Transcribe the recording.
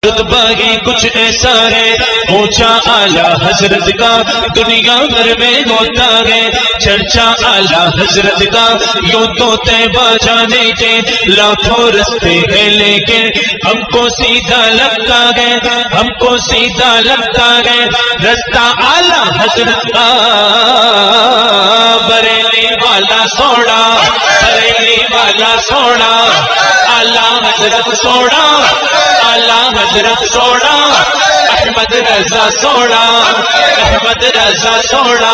रुतबा ही कुछ ऐसा है ऊंचा आला हजरत का दुनिया भर में होता है चर्चा आला हजरत का। यूं तो तैबा जाने के लाखों रास्ते हैं लेकिन हमको सीधा लगता है, हमको सीधा लगता है रास्ता आला हजरत का। बरेली वाला सोना, बरेली वाला सोना, आला हजरत सोना, आला हजरत सोना, अहमद रजा सोना, अहमद रजा सोना।